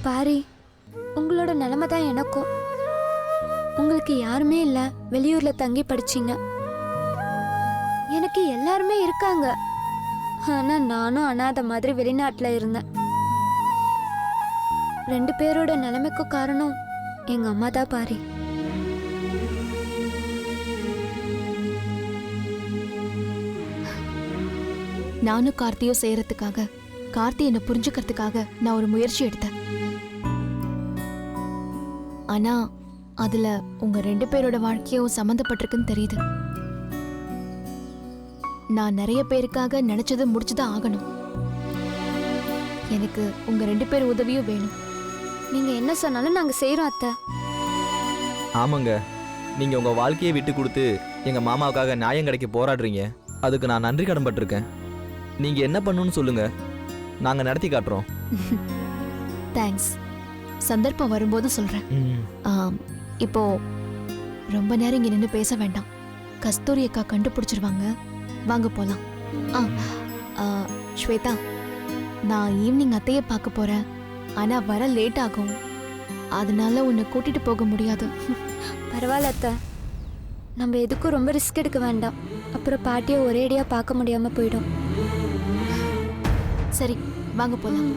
பாரி, உங்களோட நிலைமை தான் எனக்கும். உங்களுக்கு யாருமே இல்ல, வெளியூர்ல தங்கி படிச்சீங்க. எனக்கு எல்லாருமே இருக்காங்க. ஆனா நானும் அனாதை மாதிரி வெளிநாட்டுல இருந்தேன். 2 பேரோட நிலைமைக்கும் காரணம் எங்க அம்மா தான் பாரி. நானும் கார்த்தியும் செய்யறதுக்காக, கார்த்தி என்ன புரிஞ்சுக்கிறதுக்காக நான் ஒரு முயற்சி எடுத்தேன். ஆனா அதுல உங்க 2 பேரோட வாழ்க்கையும் சம்மந்தப்பட்டிருக்குன்னு தெரியுது. நான் நிறைய பேருக்காக நினைச்சது முடிச்சுதான் ஆகணும். எனக்கு உங்க 2 பேர் உதவியும் வேணும். நீங்க என்ன சொன்னாலும் நாங்க செய்யறோம் அத்தை. ஆமாங்க, நீங்க உங்க வாழ்க்கையை விட்டு கொடுத்து எங்க மாமாவுக்காக நியாயம் கிடைக்க போராடுறீங்க. அதுக்கு நான் நன்றி கடன் பட்டிருக்கேன். நீங்க என்ன பண்ணணும்னு சொல்லுங்க, நாங்க நடத்தி காட்டுறோம். தேங்க்ஸ். சந்தர்ப்பம் வரும்போது சொல்றேன். இப்போ ரொம்ப நேரம் இங்க நின்று பேச வேண்டாம். கஸ்தூரி அக்கா கண்டுபிடிச்சிருவாங்க. வாங்க போலாம். ஸ்வேதா, நான் ஈவினிங் அத்தையை பார்க்க போறேன். ஆனா வர லேட் ஆகும். அதனால உன்னை கூட்டிட்டு போக முடியாது. பரவாயில்ல அத்தை, நம்ம எதுக்கும் ரொம்ப ரிஸ்க் எடுக்க வேண்டாம். அப்புறம் பாட்டியை ஒரேடியா பார்க்க முடியாம போயிடும். சரி, வாங்க போலாம்.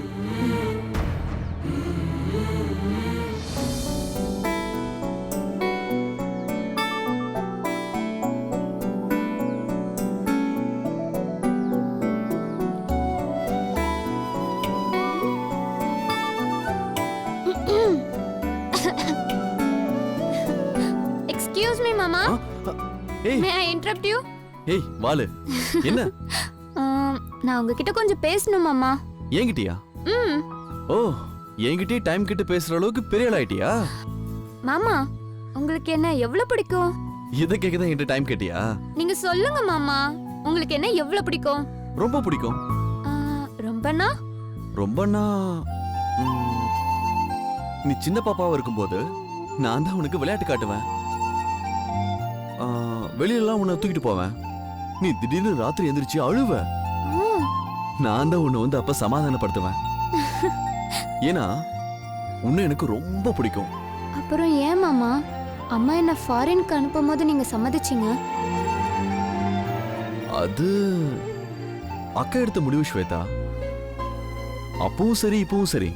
Excuse me, Mama. ஏய், May I interrupt you? ஏய் வாலு, என்ன? நான் உங்ககிட்ட கொஞ்சம் பேசணும் மாமா. என்கிட்டயா? ம். ஓ, என்கிட்டே டைம் கிட்ட பேசுற அளவுக்கு பெரிய ஆள் ஆயிட்டியா? மாமா, உங்களுக்கு என்ன எவ்வளவு பிடிக்கும்? இத கேக்கதான் என்கிட்ட டைம் கேட்டியா? நீங்க சொல்லுங்க மாமா, உங்களுக்கு என்ன எவ்வளவு பிடிக்கும்? ரொம்ப பிடிக்கும். ரொம்பனா? ரொம்பனா நீ சின்ன பாப்பாவா இருக்கும்போது நான் தான் உனக்கு விளையாட்டு காட்டுவேன். வெளியெல்லாம் உன்னை தூக்கிட்டு போவேன். நீ திடீர்னு ராத்திரி எந்திரிச்சு அழுவ. நான் தான் உன்னை வந்து அப்ப சமாதானப்படுத்துவேன். ஏன்னா உன்னை எனக்கு ரொம்ப பிடிக்கும். அப்புறம் ஏன் மாமா அம்மா என்ன ஃபாரினுக்கு அனுப்பும் போது நீங்க சம்மதிச்சீங்க? அது அக்கா எடுத்த முடிவு ஸ்வேதா. அப்பவும் சரி இப்பவும் சரி,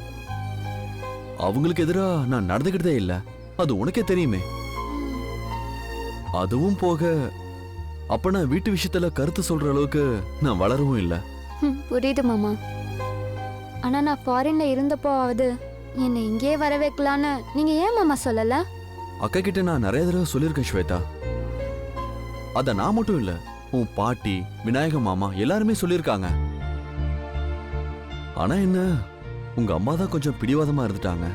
அவங்களுக்கு எதிரா நான் நடந்துகிட்டதே இல்ல. அது உனக்கே தெரியுமே. அதுவும் போக அப்ப நான் வீட்டு விஷயத்துல கருத்து சொல்ற அளவுக்கு நான் வளரவும் இல்ல. புரியுது மாமா. ஆனா நான் ஃபாரின்ல இருந்தப்போவாவது என்னை இங்கேயே வர வைக்கலான்னு நீங்க ஏன் மாமா சொல்லல? அக்கா கிட்ட நான் நிறைய தடவை சொல்லியிருக்கேன் ஸ்வேதா. அத நான் மட்டும் இல்ல, உன் பாட்டி, விநாயக மாமா எல்லாருமே சொல்லியிருக்காங்க. ஆனா என்ன, உங்க அம்மா தான் கொஞ்சம் பிடிவாதமா இருந்துட்டாங்க.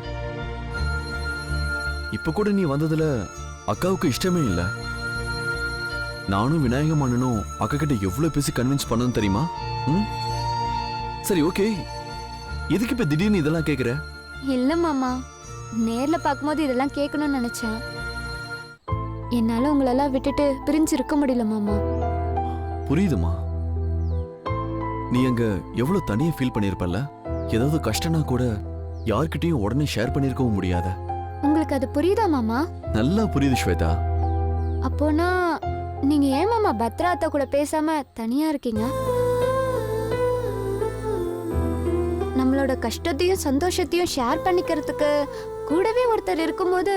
இப்ப கூட நீ வந்ததுல அக்காவுக்கு இஷ்டமே இல்ல. நானும் விநாயகம் அண்ணனும் அக்கா கிட்ட எவ்வளவு பேசி கன்வின்ஸ் பண்ணணும் தெரியுமா? சரி, ஓகே. எதுக்கு இப்ப திடீர்னு இதெல்லாம் கேக்குற? இல்ல மாமா, நேர்ல பார்க்கும்போது இதெல்லாம் கேட்கணும்னு நினைச்சேன். என்னால உங்களெல்லாம் விட்டுட்டு பிரிஞ்சு இருக்க முடியல மாமா. புரியுதுமா. நீ அங்க எவ்வளவு தனியா ஃபீல் பண்ணிருப்பல்ல. ஏதாவது கஷ்டம்னா கூட யார்கிட்டயும் உடனே ஷேர் பண்ணிருக்கவும் முடியாத. உங்களுக்கு அது புரியுதா மாமா? நல்லா புரியுது ஸ்வேதா. அப்போனா நீங்க ஏன் மாமா பத்ரா அத்தை கூட பேசாம தனியா இருக்கீங்க? நம்மளோட கஷ்டத்தையும் சந்தோஷத்தையும் ஷேர் பண்ணிக்கிறதுக்கு கூடவே ஒருத்தர் இருக்கும்போது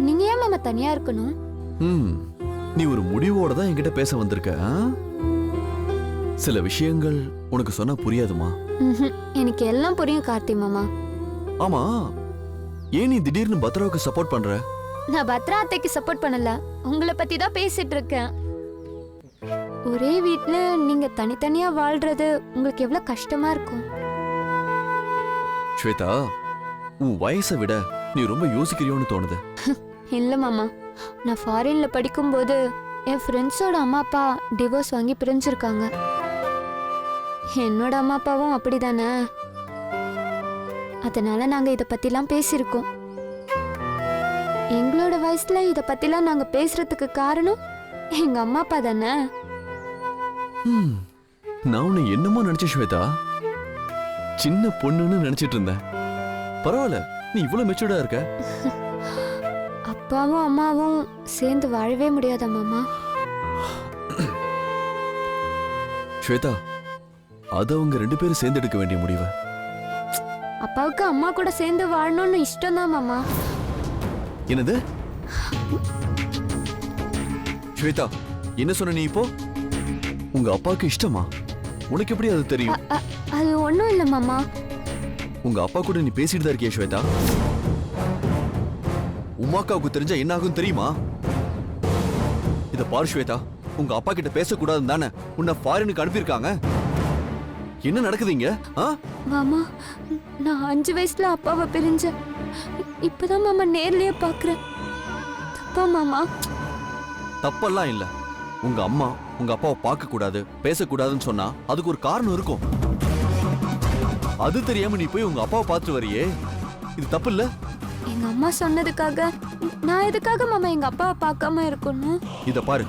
நீங்க ஏன் மாமா தனியா இருக்கணும்? நீ ஒரு முடிவோட தான் என்கிட்ட பேச வந்திருக்க. சில விஷயங்கள் உனக்கு சொன்னா புரியாதுமா. எனக்கு எல்லாம் புரியும் கார்த்தி மாமா. ஆமா, ஏன் நீ திடீர்னு பத்ராவுக்கு சப்போர்ட் பண்ற? நான் பத்ரா அத்தைக்கு சப்போர்ட் பண்ணல, உங்களை பத்தி தான் பேசிட்டு இருக்கேன். ஒரே வீட்ல நீங்க தனித்தனியா வாழ்றது உங்களுக்கு எவ்வளவு கஷ்டமா இருக்கும்? ஸ்வேதா, உன் வயசை விட நீ ரொம்ப யோசிக்கிறியோன்னு தோணுது. இல்ல மாமா, நான் ஃபாரின்ல படிக்கும்போது என் ஃப்ரெண்ட்ஸோட அம்மா அப்பா டிவோர்ஸ் வாங்கி பிரிஞ்சிருக்காங்க. என்னோட அம்மா அப்பாவும் அப்படிதானே. அதனால நாங்க இத பத்திலாம் பேசியிருக்கோம். எங்களோட வயசுல இத பத்திலாம் நாங்க பேசுறதுக்கு காரணம் எங்க அம்மா அப்பா தானே. நான் உன்னை என்னமோ நினைச்ச ஸ்வேதா. சின்ன பொண்ணுன்னு நினைச்சிட்டு இருந்தேன். பரவாயில்ல, நீ இவ்வளவு மெச்சூர்டா இருக்க. அப்பாவும் அம்மாவும் சேர்ந்து வாழவே முடியாதா மாமா? ஸ்வேதா, அது அவங்க 2 பேரும் சேர்ந்து எடுக்க வேண்டிய முடிவு. அப்பாவுக்கு அம்மா கூட சேர்ந்து வாழணும்னு இஷ்டம் தான் மாமா. என்னது? ஸ்வேதா, என்ன சொன்ன நீ இப்போ? உங்க அப்பாவுக்கு இஷ்டமா? உனக்கு எப்படி அது தெரியும்? அது ஒன்றும் இல்லை மாமா. உங்க அப்பா கூட நீ பேசிட்டு தான் இருக்கியா ஸ்வேதா? உமாக்காவுக்கு தெரிஞ்சா என்ன ஆகும் தெரியுமா? இத பாரு ஸ்வேதா, உங்க அப்பா கிட்ட பேசக்கூடாதுன்னு தானே உன்னை ஃபாரினுக்கு அனுப்பியிருக்காங்க. என்ன நடக்குதுங்க? மாமா, நான் 5 வயசுல அப்பாவை பிரிஞ்சேன். இப்பதான் மாமா நேர்லயே பாக்குறேன். தப்பா மாமா? தப்பெல்லாம் இல்ல. உங்க அம்மா உங்க அப்பாவை பார்க்க கூடாது, பேசக்கூடாதுன்னு சொன்னா அதுக்கு ஒரு காரணம் இருக்கும். அது தெரியாம நீ போய் உங்க அப்பாவை பார்த்துட்டு வரியே, இது தப்பு இல்ல? எங்க அம்மா சொன்னதுக்காக நான் எதுக்காக மாமா எங்க அப்பாவை பார்க்காம இருக்கணும்? இத பாரு,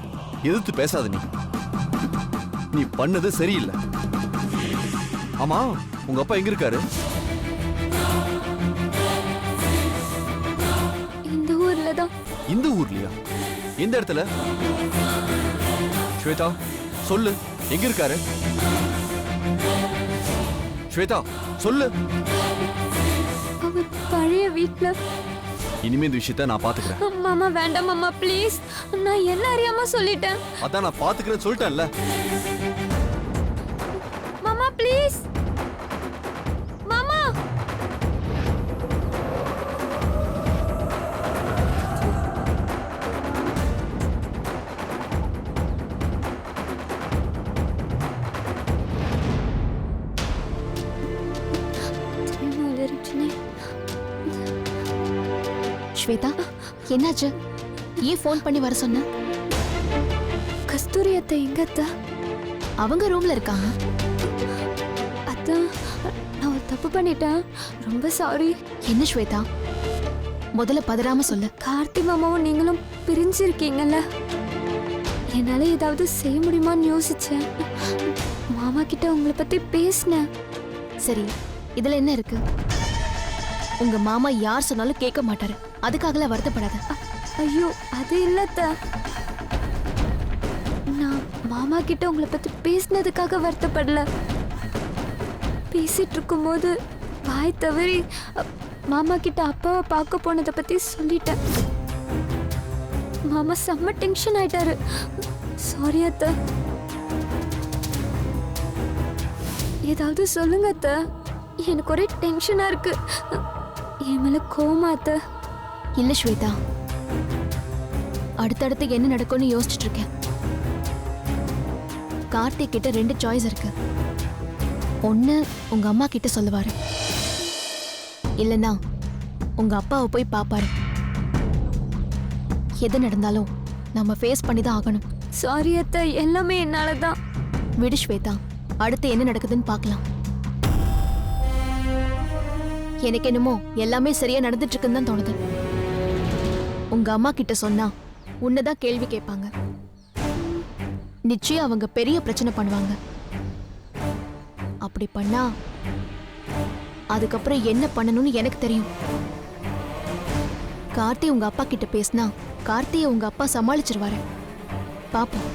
எதிர்த்து பேசாத. நீ பண்ணது சரியில்லை. ஆமா, உங்க அப்பா எங்க இருக்காரு? இந்த ஊர்ல தான். இந்த ஊர்லயா? எந்த இடத்துல? ஸ்வேதா, சொல்லு, எங்க இருக்காரு? ஸ்வேதா, சொல்லு. அவர் பழைய வீட்ல. இனிமே இந்த விஷயத்த நான் பாத்துக்கிறேன். மாமா வேண்டாம் மாமா, ப்ளீஸ். நான் என்ன அறியாம சொல்லிட்டேன். அதான் நான் பாத்துக்கிறேன்னு சொல்லிட்டேன்ல. மாமா ப்ளீஸ். மாமா. ஸ்வேதா, என்னாச்சு? ஏன் ஃபோன் பண்ணி வர சொன்ன? கஸ்தூரி அத்தை எங்க அத்தை? அவங்க ரூம்ல இருக்காங்க. அத்தை, நான் ஒரு தப்பு பண்ணிட்டேன். ரொம்ப சாரி. என்ன ஸ்வேதா, முதல்ல பதறாம சொல்லு. கார்த்தி மாமாவும் நீங்களும் பிரிஞ்சிருக்கீங்கல்ல, என்னால ஏதாவது செய்ய முடியுமான்னு யோசிச்சேன். மாமா கிட்ட உங்களை பத்தி பேசினேன். சரி, இதுல என்ன இருக்கு? உங்க மாமா யார் சொன்னாலும் கேட்க மாட்டாரு, அதுக்காகல வருத்தப்படாத. ஐயோ, அது இல்லத்த. நான் மாமா கிட்ட உங்களை பத்தி பேசினதுக்காக வருத்தப்படல. பேசிட்டு இருக்கும்போது வாய் தவறி மாமா கிட்ட அப்பாவை பார்க்க போனதை பத்தி சொல்லிட்டேன். மாமா செம்ம டென்ஷன் ஆயிட்டாரு. சாரி அத்த. ஏதாவது சொல்லுங்க அத்த, எனக்கு ஒரே டென்ஷனா இருக்கு. என் மேல கோவமா அத்த? இல்ல ஸ்வேதா, அடுத்தடுத்து என்ன நடக்கும்னு யோசிச்சுட்டு இருக்கேன். கார்த்திக் கிட்ட 2 சாய்ஸ் இருக்கு. ஒன்னு உங்க அம்மா கிட்ட சொல்லுவாரு, இல்லனா உங்க அப்பாவை போய் பாப்பாரு. எது நடந்தாலும் நம்ம ஃபேஸ் பண்ணி தான் ஆகணும். சாரி அத்தை, எல்லாமே என்னாலதான். விடு ஸ்வேதா, அடுத்து என்ன நடக்குதுன்னு பார்க்கலாம். எனக்கு என்னமோ எல்லாமே சரியா நடந்துட்டு இருக்குன்னு தான் தோணுது. உங்க அம்மா கிட்ட சொன்னா உன்னதான் கேள்வி கேட்பாங்க. நிச்சயம் அவங்க பெரிய பிரச்சனை பண்ணுவாங்க. அப்படி பண்ணா அதுக்கப்புறம் என்ன பண்ணணும்னு எனக்கு தெரியும். கார்த்தி உங்க அப்பா கிட்ட பேசினா கார்த்தியை உங்க அப்பா சமாளிச்சிருவாரு. பாப்போம்.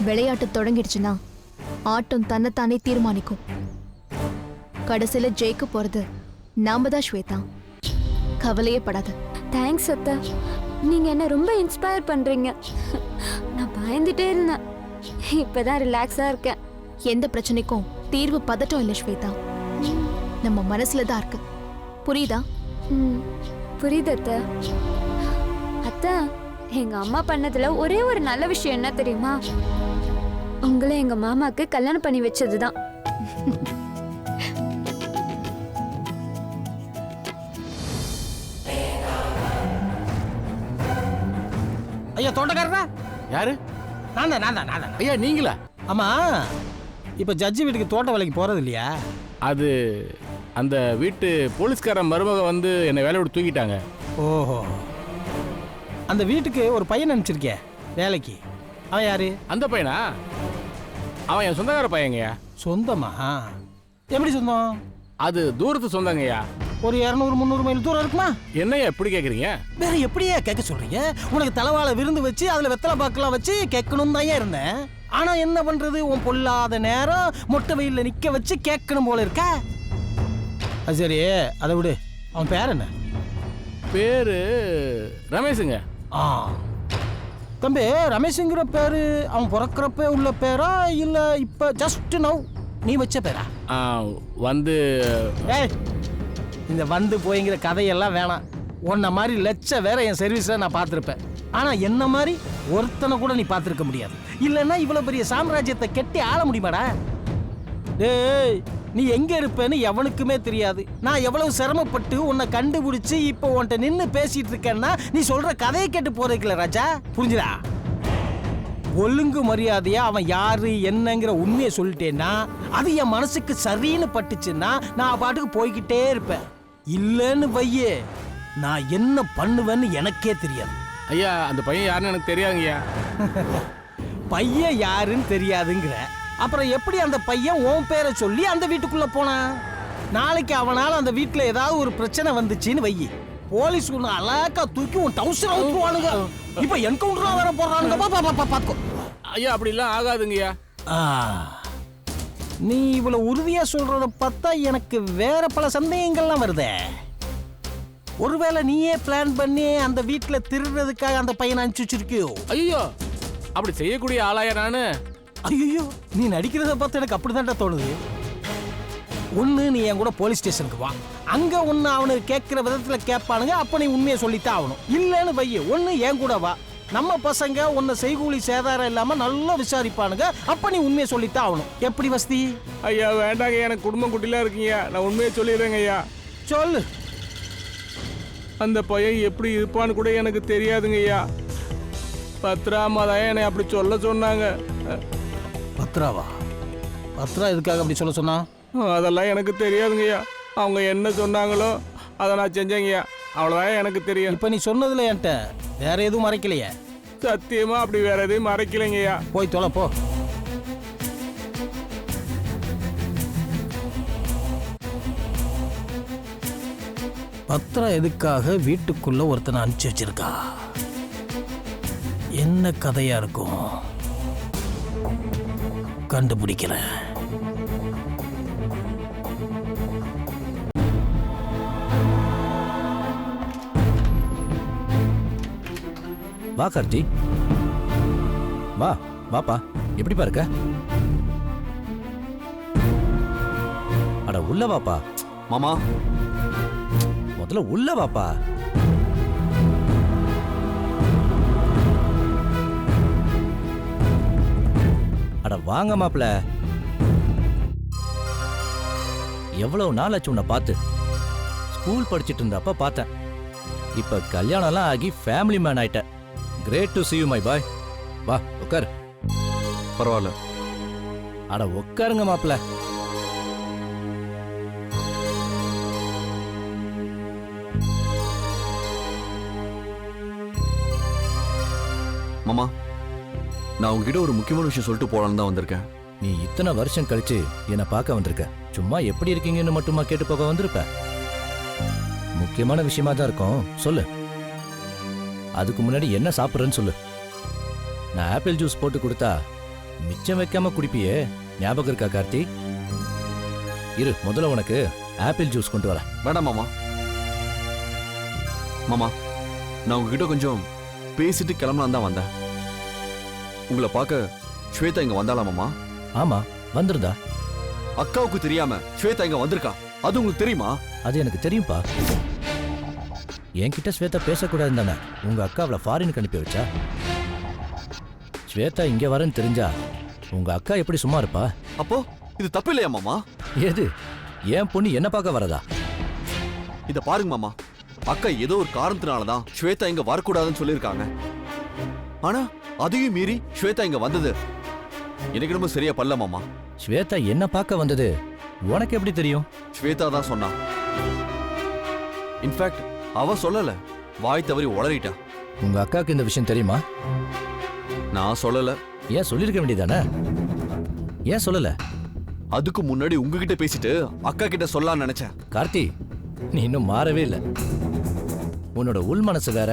விளையாட்டு தொடங்கிடுச்சுன்னா ஆட்டம் தன்னைத்தானே தீர்மானிக்கும். கடைசியில ஜெயிக்க போறது நாம தான் ஸ்வேதா, கவலையே படாத. தேங்க்ஸ் அத்தா, நீங்க என்ன ரொம்ப இன்ஸ்பயர் பண்றீங்க. நான் பயந்துட்டே இருந்தேன், இப்பதான் ரிலாக்ஸா இருக்கேன். எந்த பிரச்சனைக்கும் தீர்வு பதட்டம் இல்லை ஸ்வேதா, நம்ம மனசுல தான் இருக்கு. புரியுதா? புரியுது அத்தா. அத்தா, எங்க அம்மா பண்ணதுல ஒரே ஒரு நல்ல விஷயம் என்ன தெரியுமா? உங்களை எங்க மாமாக்கு கல்யாணம் பண்ணி வச்சதுதான். ஐயா தோட்டக்காரரா? யாரு? நான் தான். ஐயா நீங்களா? ஆமா, இப்ப ஜட்ஜி வீட்டுக்கு தோட்ட வேலைக்கு போறது இல்லையா? அது அந்த வீட்டு போலீஸ்காரன் மருமக வந்து என்னை வேலையை விட்டு தூக்கிட்டாங்க. ஓஹோ, அந்த வீட்டுக்கு ஒரு பையன் அனுப்பிச்சிருக்கே வேலைக்கு, அவன் யாரு? அந்த பையனா? அவன் என் சொந்தக்கார பையங்கய்யா. சொந்தமா? எப்படி சொந்தம்? அது தூரத்து சொந்தங்கய்யா. ஒரு 200-300 மைல் தூரம் இருக்குமா? என்னய்யா எப்படி கேக்குறீங்க? வேற எப்படியே கேட்க சொல்றீங்க? உனக்கு தலைவாழ விருந்து வச்சு அதுல வெத்தலை பாக்கெல்லாம் வச்சு கேட்கணும் தான் இருந்தேன். ஆனா என்ன பண்றது, உன் பொல்லாத நேரம் மொட்டை வெயில்ல நிக்க வச்சு கேட்கணும் போல இருக்க. அது சரி, அதை விடு. அவன் பேர் என்ன? பேரு ரமேஷுங்க. ஆ தம்பி, ரமேஷுங்கிற பேரு அவன் பிறக்கிறப்ப உள்ள பேரா இல்ல இப்ப ஜஸ்ட் நவ் நீ வச்ச பேரா? ஆ, வந்து ஏய், இந்த வந்து போய்ங்கிற கதையெல்லாம் வேணாம். உன்ன மாதிரி லட்ச வேற என் சர்வீஸ்ல நான் பார்த்துருப்பேன். ஆனா என்ன மாதிரி ஒருத்தனை கூட நீ பார்த்துருக்க முடியாது. இல்லைன்னா இவ்வளவு பெரிய சாம்ராஜ்யத்தை கெட்டி ஆள முடியுமாடா? டேய், நீ எங்க இருப்பேன்னு எவனுக்குமே தெரியாது. நான் எவ்வளவு சிரமப்பட்டு உன்னை கண்டுபிடிச்சு இப்போ உன்கிட்ட நின்று பேசிட்டு இருக்கேன்னா நீ சொல்ற கதையை கேட்டு போறதுக்குல ராஜா, புரிஞ்சுதா? ஒழுங்கு மரியாதையா அவன் யாரு என்னங்கிற உண்மையை சொல்லிட்டேன்னா அது என் மனசுக்கு சரின்னு பட்டுச்சுன்னா நான் பாட்டுக்கு போய்கிட்டே இருப்பேன். இல்லைன்னு வையே, நான் என்ன பண்ணுவேன்னு எனக்கே தெரியாது. ஐயா, அந்த பையன் யாருன்னு எனக்கு தெரியாதுங்கய்யா. பையன் யாருன்னு தெரியாதுங்கிற அப்புறம் எப்படி அந்த பையன் உன் பேரை சொல்லி அந்த வீட்டுக்குள்ள போனான்? நாளைக்கு அவனால அந்த வீட்டுல ஏதாவது ஒரு பிரச்சனை வந்துச்சுன்னு வையி, போலீஸ் ஒண்ணு அலாக்கா தூக்கி உன் டவுசர் அவுத்துவானுங்க. இப்ப என்கவுண்டரா வேற போடுறானுங்க. பாத்துக்கோ. ஐயா, அப்படிலாம் ஆகாதுங்கய்யா. நீ இவ்வளவு உறுதியா சொல்றத பார்த்தா எனக்கு வேற பல சந்தேகங்கள்லாம் வருதே. ஒருவேளை நீயே பிளான் பண்ணி அந்த வீட்டுல திருடுறதுக்காக அந்த பையனை அனுப்பிச்சு வச்சிருக்கியோ? ஐயோ, அப்படி செய்யக்கூடிய ஆளாயா நானு? ஐயோ, நீ நடிக்கிறத பார்த்து எனக்கு அப்படிதான்டா தோணுது. ஒண்ணு நீ என் கூட போலீஸ் ஸ்டேஷனுக்கு வா, அங்க ஒண்ணு அவனுக்கு கேட்கிற விதத்துல கேட்பானுங்க, அப்ப நீ உண்மையை சொல்லித்தான் ஆகணும். இல்லன்னு வைய, ஒண்ணு என் கூட வா, நம்ம பசங்க உன்னை செய்கூலி சேதாரம் இல்லாம நல்லா விசாரிப்பானுங்க, அப்ப நீ உண்மையை சொல்லித்தான் ஆகணும். எப்படி வசதி? ஐயா வேண்டாங்க, எனக்கு குடும்பம் குட்டிலாம் இருக்குங்க. நான் உண்மையை சொல்லிடுறேங்க ஐயா. சொல்லு. அந்த பையன் எப்படி இருப்பான்னு கூட எனக்கு தெரியாதுங்க ஐயா. பத்ராமா தான் என்னை அப்படி சொல்ல சொன்னாங்க. பத்ராவா? பத்ரா எதுக்காக அப்படி சொல்ல சொன்னா? அதெல்லாம் எனக்கு தெரியாதுங்கய்யா. அவங்க என்ன சொன்னாங்களோ அதை நான் செஞ்சேங்கய்யா, அவ்வளோதான் எனக்கு தெரியும். இப்ப நீ சொன்னதுல என்கிட்ட வேற எதுவும் மறைக்கலையே? சத்தியமா அப்படி வேற எதையும் மறைக்கலைங்கய்யா. போய் தொலை போ. பத்ரா எதுக்காக வீட்டுக்குள்ள ஒருத்தனை அனுப்பிச்சு வச்சிருக்கா? என்ன கதையா இருக்கும்? கண்டுபிடிக்கிறேன். வா கார்த்தி, வா. வாப்பா, எப்படிப்பா இருக்க? அட உள்ள வாப்பா. மாமா, முதல்ல உள்ள வாப்பா. அட வாங்க மாப்ள. எவ்வளவு நாள் ஆச்சு உன்னை பார்த்து. ஸ்கூல் படிச்சிட்டு இருந்தப்ப பார்த்தேன். இப்ப கல்யாணம்லாம் ஆகி ஃபேமிலி மேன் ஆயிட்ட. Great to see you my boy. வா உட்காரு. பரவாயில்ல. அட உட்காருங்க மாப்ள. மாமா, நான் உங்ககிட்ட ஒரு முக்கியமான விஷயம் சொல்லிட்டு போலான்னு தான் வந்திருக்கேன். நீ இத்தனை வருஷம் கழிச்சு என்னை பார்க்க வந்திருக்க. சும்மா எப்படி இருக்கீங்கன்னு மட்டுமா கேட்டு போக வந்திருப்ப. முக்கியமான விஷயமா தான் இருக்கும், சொல்லு. அதுக்கு முன்னாடி என்ன சாப்பிட்றேன்னு சொல்லு. நான் ஆப்பிள் ஜூஸ் போட்டு கொடுத்தா மிச்சம் வைக்காம குடிப்பியே, ஞாபகம் இருக்கா கார்த்தி? இரு, முதல்ல உனக்கு ஆப்பிள் ஜூஸ் கொண்டு வரேன். வேண்டாம் மாமா. மாமா, நான் உங்ககிட்ட கொஞ்சம் பேசிட்டு கிளம்பலாம் தான் வந்தேன். உங்களை பார்க்க ஸ்வேதா இங்க வந்தாளா மாமா? ஆமா, வந்திருந்தா. அக்காவுக்கு தெரியாம ஸ்வேதா இங்க வந்திருக்கா, அது உங்களுக்கு தெரியுமா? அது எனக்கு தெரியும்பா. என்கிட்ட ஸ்வேதா பேசக்கூடாதுன்னு தானே உங்க அக்கா அவளை ஃபாரினுக்கு அனுப்பி வச்சா. ஸ்வேதா இங்க வரேன்னு தெரிஞ்சா உங்க அக்கா எப்படி சும்மா இருப்பா? அப்போ இது தப்பு இல்லையா மாமா? ஏது, என் பொண்ணு என்ன பார்க்க வரதா? இத பாருங்க மாமா, அக்கா ஏதோ ஒரு காரணத்தினாலதான் ஸ்வேதா இங்க வரக்கூடாதுன்னு சொல்லியிருக்காங்க. ஆனா அதையும் மீறி ஸ்வேதா இங்க வந்தது எனக்கு ரொம்ப சரியா பல்ல மாமா. ஸ்வேதா என்ன பார்க்க வந்தது உனக்கு எப்படி தெரியும்? ஸ்வேதா தான் சொன்னா. இன்ஃபேக்ட் அவ சொல்லல, வாய் தவறி உளறிட்டா. உங்க அக்காவுக்கு இந்த விஷயம் தெரியுமா? நான் சொல்லல. ஏன் சொல்லிருக்க வேண்டியதானே? ஏன் சொல்லல? அதுக்கு முன்னாடி உங்ககிட்ட பேசிட்டு அக்கா கிட்ட சொல்லலாம்னு நினைச்சேன். கார்த்தி, நீ இன்னும் மாறவே இல்லை. உன்னோட உள் மனசு வேற,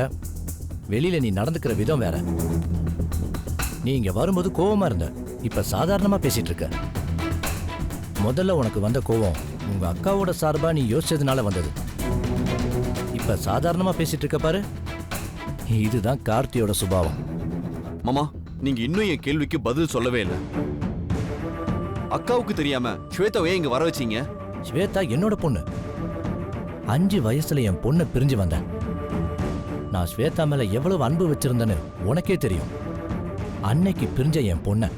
வெளியில நீ நடந்துக்கிற விதம் வேற. நீ இங்க வரும்போது கோவமா இருந்த, இப்ப சாதாரணமா பேசிட்டு இருக்க. முதல்ல உனக்கு வந்த கோவம் உங்க அக்காவோட சார்பா நீ யோசிச்சதுனால வந்தது. இப்ப சாதாரணமா பேசிட்டு இருக்க பாரு, இதுதான் கார்த்தியோட சுபாவம். மாமா, நீங்க இன்னும் என் கேள்விக்கு பதில் சொல்லவே இல்லை. அக்காவுக்கு தெரியாம ஸ்வேதாவை இங்க வர வச்சீங்க? ஸ்வேதா என்னோட பொண்ணு. 5 வயசுல என் பொண்ணை பிரிஞ்சு வந்தேன். நான் ஸ்வேதா மேல எவ்வளவு அன்பு வச்சிருந்தேன்னு உனக்கே தெரியும். அன்னைக்கு பிரிஞ்ச என் பொண்ணை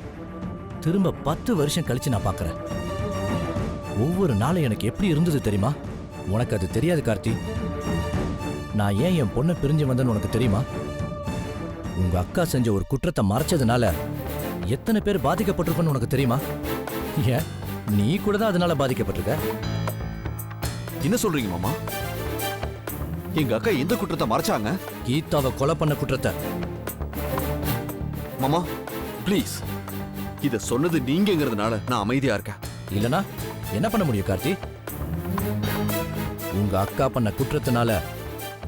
திரும்ப 10 வருஷம் கழிச்சு நான் பார்க்கறேன். ஒவ்வொரு நாளும் எனக்கு எப்படி இருந்தது தெரியுமா? உனக்கு அது தெரியாது கார்த்தி. நான் ஏன் என் பொண்ணை பிரிஞ்சு வந்தேன்னு உனக்கு தெரியுமா? உங்க அக்கா செஞ்ச ஒரு குற்றத்தை மறைச்சதுனால எத்தனை பேர் பாதிக்கப்பட்டிருப்பேன்னு உனக்கு தெரியுமா? ஏன் நீ கூட தான் அதனால பாதிக்கப்பட்டிருக்க. என்ன சொல்றீங்க மாமா? எங்க அக்கா எந்த குற்றத்தை மறைச்சாங்க? கீதாவை கொலை பண்ண குற்றத்தை. மாமா ப்ளீஸ், இத சொன்னது நீங்கங்கிறதுனால நான் அமைதியா இருக்கேன். இல்லனா என்ன பண்ண முடியும் கார்த்தி? உங்க அக்கா பண்ண குற்றத்தினால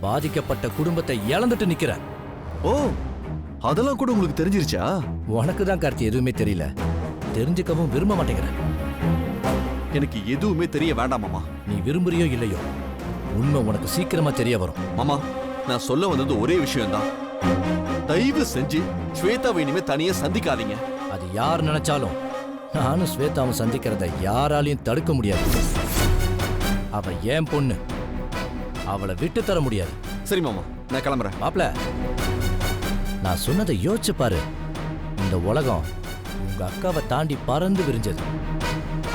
பாதிக்கப்பட்ட குடும்பத்தை இழந்துட்டு நிக்கிற. ஓ, அதெல்லாம் கூட உங்களுக்கு தெரிஞ்சிருச்சா? உனக்கு தான் கார்த்தி எதுவுமே தெரியல. தெரிஞ்சுக்கவும் விரும்ப மாட்டேங்கிற. எனக்கு எதுவுமே தெரிய வேண்டாம் மாமா. நீ விரும்புறியோ இல்லையோ, உண்மை உனக்கு சீக்கிரமா தெரிய வரும். மாமா, நான் சொல்ல வந்தது ஒரே விஷயம்தான். தயவு செஞ்சு ஸ்வேதாவை இனிமே தனியா சந்திக்காதீங்க. அது யார் நினைச்சாலும் நானும் ஸ்வேதாவும் சந்திக்கிறத யாராலையும் தடுக்க முடியாது. அவ ஏன் பொண்ணு, அவளை விட்டு தர முடியாது. சரி மாமா, நான் கிளம்புறேன். மாப்ள, நான் சொன்னதை யோசிச்சு பாரு. இந்த உலகம் உங்க அக்காவை தாண்டி பறந்து விரிஞ்சது.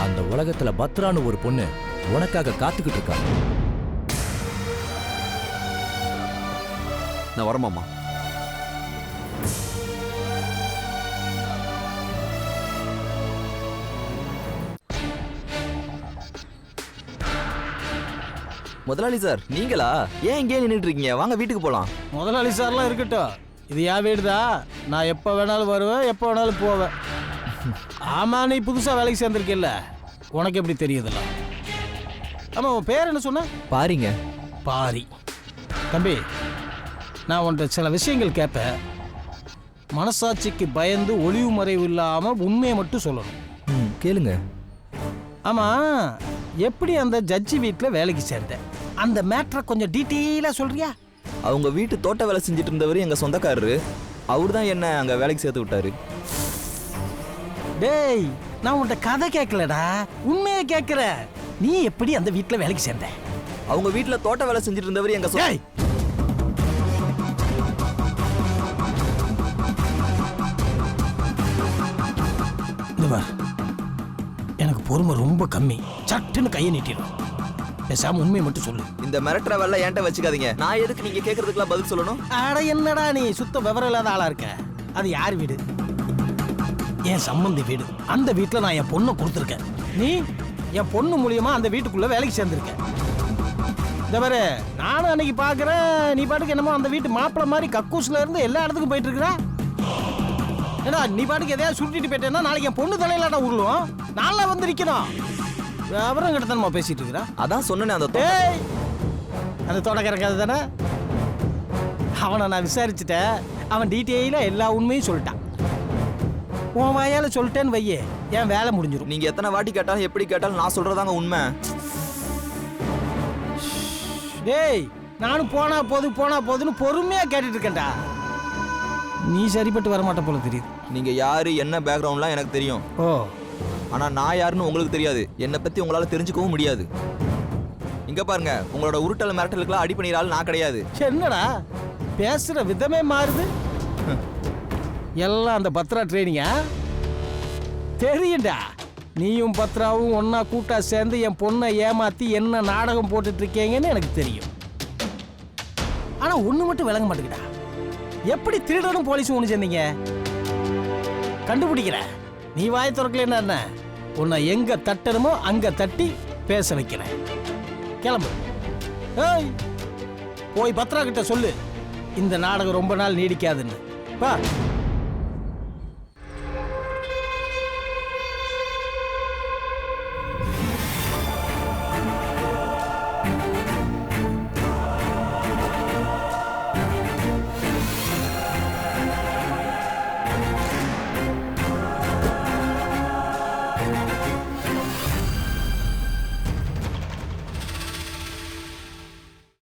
அந்த உலகத்துல பத்ரான்னு ஒரு பொண்ணு உனக்காக காத்துக்கிட்டு இருக்கா. நான் வரேன் மாமா. முதலாளி சார், நீங்களா? ஏன் இங்கே நின்றுட்டு இருக்கீங்க? வாங்க வீட்டுக்கு போலாம். முதலாளி சார்லாம் இருக்கட்டும், இது என் வீடுதான். நான் எப்போ வேணாலும் வருவேன், எப்போ வேணாலும் போவேன். ஆமா, நீ புதுசா வேலைக்கு சேர்ந்திருக்கல, உனக்கு எப்படி தெரியுதுல்ல? ஆமா, உன் பேர் என்ன சொன்ன? பாருங்க. பாரி. தம்பி, நான் உன்கிட்ட சில விஷயங்கள் கேட்பேன். மனசாட்சிக்கு பயந்து ஒளிவு மறைவு இல்லாம உண்மையை மட்டும் சொல்லணும். கேளுங்க. ஆமா, எப்படி அந்த ஜட்ஜி வீட்டில் வேலைக்கு சேர்ந்தேன்? அந்த மேட்ரை கொஞ்சம் டீட்டெயிலாக சொல்றியா? அவங்க வீட்டு தோட்ட வேலை செஞ்சுட்டு இருந்தவர் எங்க சொந்தக்காரரு. அவர் தான் என்ன அங்க வேலைக்கு சேர்த்து விட்டாரு. டேய், நான் உன்கிட்ட கதை கேட்கலடா, உண்மையை கேட்கிறேன். நீ எப்படி அந்த வீட்டில் வேலைக்கு சேர்ந்த? அவங்க வீட்டுல தோட்ட வேலை செஞ்சுட்டு இருந்தவர் எங்க டேய், இந்த பார், எனக்கு பொறுமை ரொம்ப கம்மி. சட்டுன்னு கையை நீட்டிடும். பேசாம உண்மையை மட்டும் சொல்லு. இந்த மிரட்டுற வேலை என்கிட்ட வச்சுக்காதீங்க. நான் எதுக்கு நீங்க கேட்கறதுக்குலாம் பதில் சொல்லணும்? அட என்னடா நீ சுத்த விவரம் இல்லாத ஆளா இருக்க. அது யார் வீடு? என் சம்பந்தி வீடு. அந்த வீட்டுல நான் என் பொண்ணை கொடுத்துருக்கேன். நீ என் பொண்ணு மூலியமா அந்த வீட்டுக்குள்ள வேலைக்கு சேர்ந்திருக்க. இந்த பாரு, நானும் அன்னைக்கு பாக்குறேன், நீ பாட்டுக்கு என்னமோ அந்த வீட்டு மாப்பிள்ள மாதிரி கக்கூஸ்ல இருந்து எல்லா இடத்துக்கும் போயிட்டு இருக்கிற. ஏடா, நீ பாட்டுக்கு எதையாவது சுருட்டிட்டு போயிட்டேன்னா நாளைக்கு என் பொண்ணு தலையிலாடா உருளும். நாளா வந்து நிக்கணும். விவரம் கிட்டத்தனமா பேசிட்டு இருக்கிற. அதான் சொன்னேன் அந்த ஏய், அந்த தோட்டக்கார கதை தானே? அவனை நான் விசாரிச்சுட்டேன். அவன் டீட்டெயிலா எல்லா உண்மையும் சொல்லிட்டான். உன் வாயால சொல்லிட்டேன்னு வையே, என் வேலை முடிஞ்சிடும். நீங்க எத்தனை வாட்டி கேட்டாலும் எப்படி கேட்டாலும் நான் சொல்றதாங்க உண்மை. டேய், நானும் போனா போதுன்னு பொறுமையா கேட்டுட்டு இருக்கேன்டா. நீ சரிப்பட்டு வரமாட்ட போல தெரியுது. நீங்க யாரு, என்ன பேக்ரவுண்ட்லாம் எனக்கு தெரியும். ஓ, ஆனா நான் யாருன்னு உங்களுக்கு தெரியாது. என்னை பத்தி உங்களால தெரிஞ்சுக்கவும் முடியாது. இங்க பாருங்க, உங்களோட உருட்டல் மிரட்டலுக்குலாம் அடி பண்ணிடாலும் நான் கிடையாது. என்னடா பேசுற விதமே மாறுது. எல்லாம் அந்த பத்ரா ட்ரைனிங்கா? தெரியும்டா, நீயும் பத்ராவும் ஒன்னா கூட்டா சேர்ந்து என் பொண்ணை ஏமாத்தி என்ன நாடகம் போட்டுட்டு இருக்கீங்கன்னு எனக்கு தெரியும். ஆனா ஒண்ணு மட்டும் விளங்க மாட்டேங்குதா. எப்படி திருடனும் போலீஸும் ஒண்ணு சேர்ந்தீங்க? கண்டுபிடிக்கிற. நீ வாய் திறக்கலன்னா என்ன, உன்னை எங்க தட்டணுமோ அங்க தட்டி பேச வைக்கிறேன். கிளம்பு. ஏய், போய் பத்ரா கிட்ட சொல்லு இந்த நாடகம் ரொம்ப நாள் நீடிக்காதுன்னு. வா.